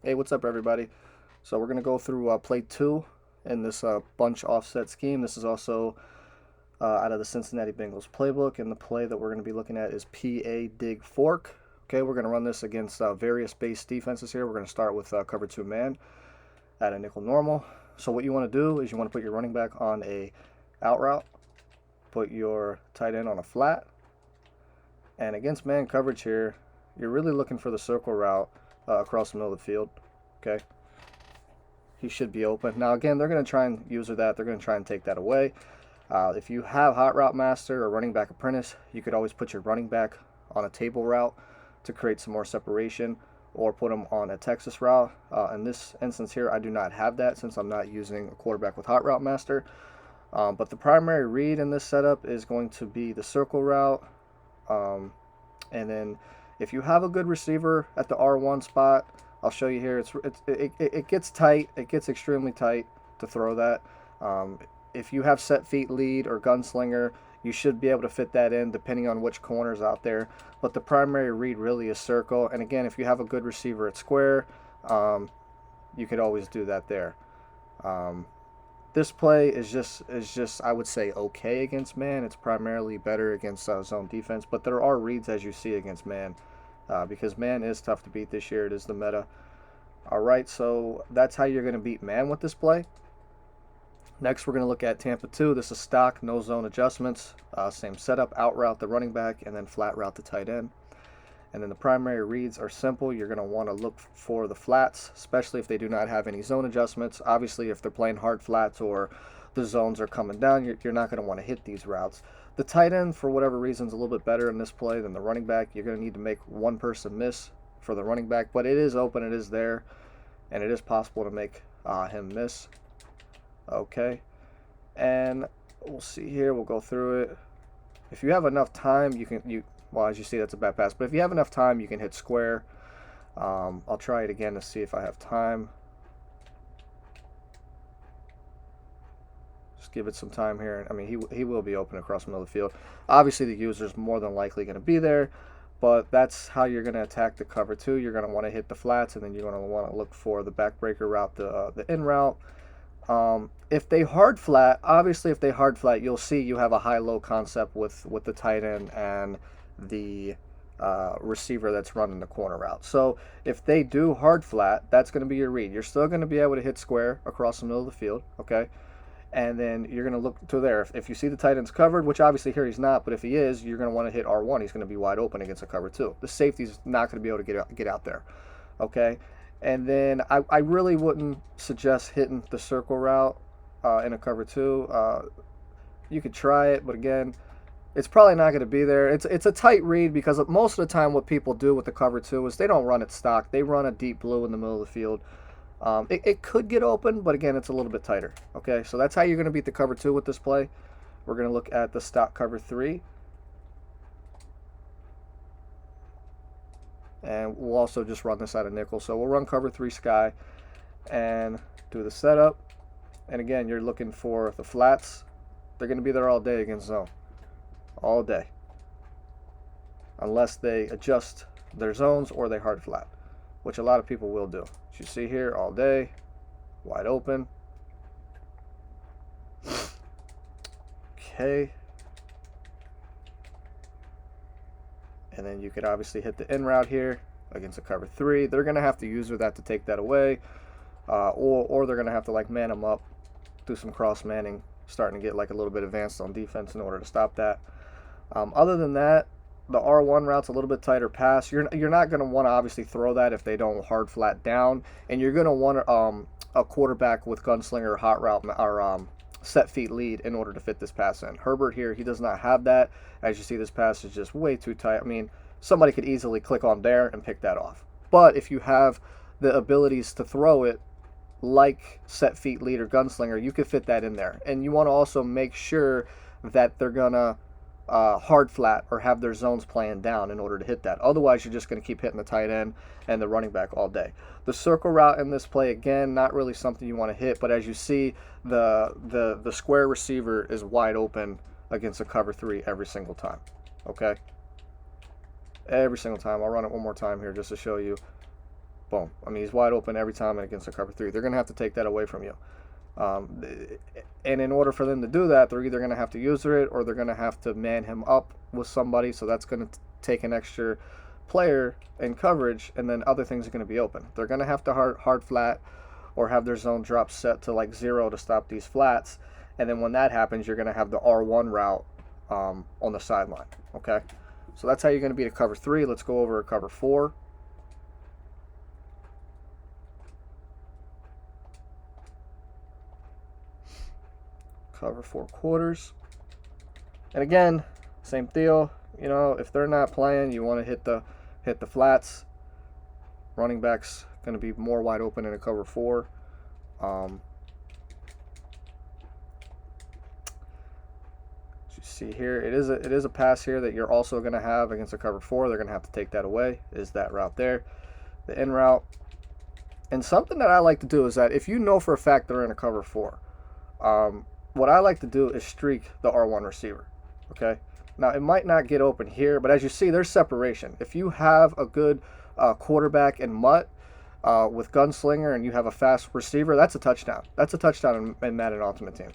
Hey, what's up, everybody? So we're gonna go through play two in this bunch offset scheme. This is also out of the Cincinnati Bengals playbook, and the play that we're gonna be looking at is PA dig fork. Okay, we're gonna run this against various base defenses here. We're gonna start with cover two man at a nickel normal. So what you want to do is you want to put your running back on a out route, put your tight end on a flat, and against man coverage here, you're really looking for the circle route across the middle of the field. Okay, he should be open. Now again, they're going to try and user that. They're going to try and take that away. If you have hot route master or running back apprentice, you could always put your running back on a table route to create some more separation, or put them on a Texas route. In this instance here, I do not have that since I'm not using a quarterback with hot route master. But the primary read in this setup is going to be the circle route. And then if you have a good receiver at the R1 spot, I'll show you here. It gets tight. It gets extremely tight to throw that. If you have set feet lead or gunslinger, you should be able to fit that in depending on which corner's out there. But the primary read really is circle. And again, if you have a good receiver at square, you could always do that there. This play is just I would say okay against man. It's primarily better against zone defense, but there are reads as you see against man, because man is tough to beat this year. It is the meta. All right, so that's how you're going to beat man with this play. Next, we're going to look at Tampa 2. This is stock, no zone adjustments. Same setup, out route the running back, and then flat route the tight end. And then the primary reads are simple. You're going to want to look for the flats, especially if they do not have any zone adjustments. Obviously, if they're playing hard flats or the zones are coming down, you're not going to want to hit these routes. The tight end, for whatever reason, is a little bit better in this play than the running back. You're going to need to make one person miss for the running back, but it is open, it is there, and it is possible to make him miss. Okay, and we'll see here. We'll go through it. If you have enough time, well, as you see, that's a bad pass. But if you have enough time, you can hit square. I'll try it again to see if I have time. Just give it some time here. I mean, he will be open across the middle of the field. Obviously, the user's more than likely going to be there, but that's how you're going to attack the cover two. You're going to want to hit the flats, and then you're going to want to look for the backbreaker route, the in route. If they hard flat, obviously if they hard flat, you'll see you have a high-low concept with the tight end and the receiver that's running the corner route. So if they do hard flat, that's going to be your read. You're still going to be able to hit square across the middle of the field, okay? And then you're going to look to there. If you see the tight end's covered, which obviously here he's not, but if he is, you're going to want to hit R1. He's going to be wide open against a cover two. The safety's not going to be able to get out there, okay? And then I really wouldn't suggest hitting the circle route in a cover two. You could try it, but again, it's probably not going to be there. It's a tight read because most of the time what people do with the cover two is they don't run it stock. They run a deep blue in the middle of the field. It could get open, but again, it's a little bit tighter. Okay, so that's how you're going to beat the cover two with this play. We're going to look at the stock cover three. And we'll also just run this out of nickel. So we'll run cover three sky and do the setup. And again, you're looking for the flats. They're going to be there all day against zone. All day. Unless they adjust their zones or they hard flat, which a lot of people will do. As you see here, all day, wide open. Okay. And then you could obviously hit the in route here against a cover three. They're going to have to use that to take that away. Or they're going to have to like man them up, do some cross manning, starting to get like a little bit advanced on defense in order to stop that. Other than that, the R1 route's a little bit tighter pass. You're not going to want to obviously throw that if they don't hard flat down. And you're going to want a quarterback with gunslinger, hot route, or set feet lead in order to fit this pass in. Herbert here, he does not have that. As you see, this pass is just way too tight. I mean, somebody could easily click on there and pick that off. But if you have the abilities to throw it like set feet lead or gunslinger, you could fit that in there. And you want to also make sure that they're going to hard flat or have their zones playing down in order to hit that. Otherwise, you're just going to keep hitting the tight end and the running back all day. The circle route in this play, again, not really something you want to hit, but as you see, the square receiver is wide open against a cover three every single time. Okay? Every single time. I'll run it one more time here just to show you. Boom. I mean, he's wide open every time against a cover 3. They're going to have to take that away from you. And in order for them to do that, they're either going to have to use it or they're going to have to man him up with somebody. So that's going to take an extra player in coverage, and then other things are going to be open. They're going to have to hard flat or have their zone drop set to like 0 to stop these flats. And then when that happens, you're going to have the R1 route on the sideline. Okay, so that's how you're going to beat a cover 3. Let's go over a cover 4. Cover 4 quarters. And again, same deal. You know, if they're not playing, you want to hit the flats. Running back's going to be more wide open in a cover 4. As you see here, it is a pass here that you're also going to have against a cover 4. They're going to have to take that away. Is that route there, the in route. And something that I like to do is that if you know for a fact they're in a cover 4, what I like to do is streak the R1 receiver. Okay. Now, it might not get open here, but as you see, there's separation. If you have a good quarterback in Mutt with Gunslinger and you have a fast receiver, that's a touchdown. That's a touchdown in Madden Ultimate Team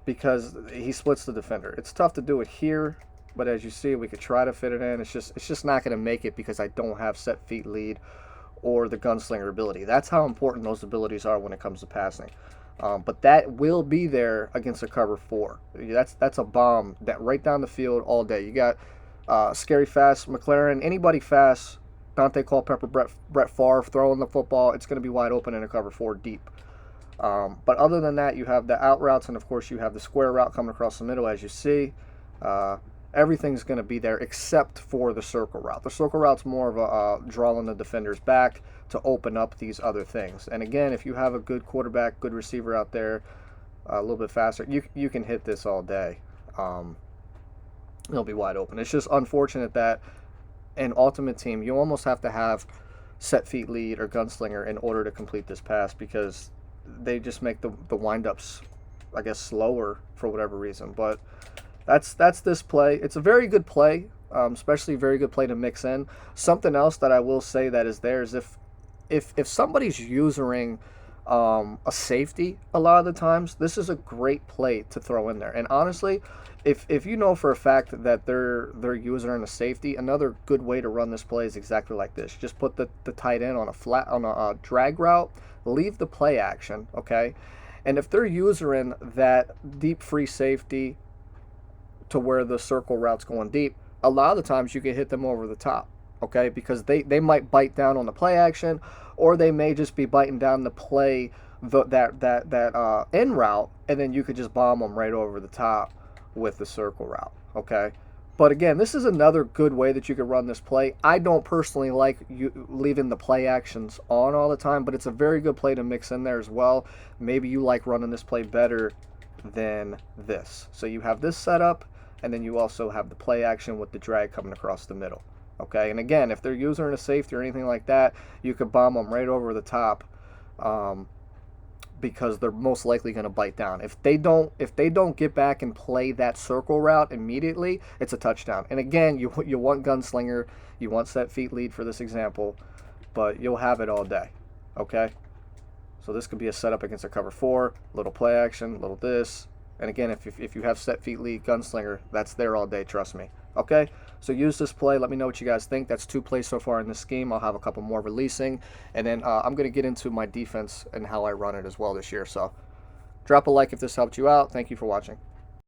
because he splits the defender. It's tough to do it here, but as you see, we could try to fit it in. It's just not going to make it because I don't have set feet lead or the Gunslinger ability. That's how important those abilities are when it comes to passing. But that will be there against a cover 4. That's a bomb that right down the field all day. You got scary fast McLaren, anybody fast, Dante Culpepper, Brett Favre throwing the football. It's going to be wide open in a cover 4 deep. But other than that, you have the out routes, and of course you have the square route coming across the middle, as you see. Everything's going to be there except for the circle route. The circle route's more of a drawing the defenders back to open up these other things. And again, if you have a good quarterback, good receiver out there, a little bit faster, you can hit this all day. It'll be wide open. It's just unfortunate that in Ultimate Team, you almost have to have set feet lead or Gunslinger in order to complete this pass because they just make the windups, I guess, slower for whatever reason. But that's this play. It's a very good play, especially a very good play to mix in. Something else that I will say that is there is if somebody's using a safety a lot of the times, this is a great play to throw in there. And honestly, if you know for a fact that they're using a safety, another good way to run this play is exactly like this. Just put the tight end on a drag route, leave the play action, okay? And if they're using that deep free safety to where the circle route's going deep, a lot of the times you can hit them over the top, okay? Because they might bite down on the play action, or they may just be biting down the play that end route, and then you could just bomb them right over the top with the circle route, okay? But again, this is another good way that you could run this play. I don't personally like you leaving the play actions on all the time, but it's a very good play to mix in there as well. Maybe you like running this play better than this. So you have this set up, and then you also have the play action with the drag coming across the middle. Okay, and again, if they're using a safety or anything like that, you could bomb them right over the top because they're most likely going to bite down. If they don't get back and play that circle route immediately, it's a touchdown. And again, you want Gunslinger, you want set feet lead for this example, but you'll have it all day. Okay, so this could be a setup against a cover 4, little play action, little this. And again, if you have set feet lead, Gunslinger, that's there all day, trust me. Okay, so use this play. Let me know what you guys think. That's 2 plays so far in this scheme. I'll have a couple more releasing. And then I'm going to get into my defense and how I run it as well this year. So drop a like if this helped you out. Thank you for watching.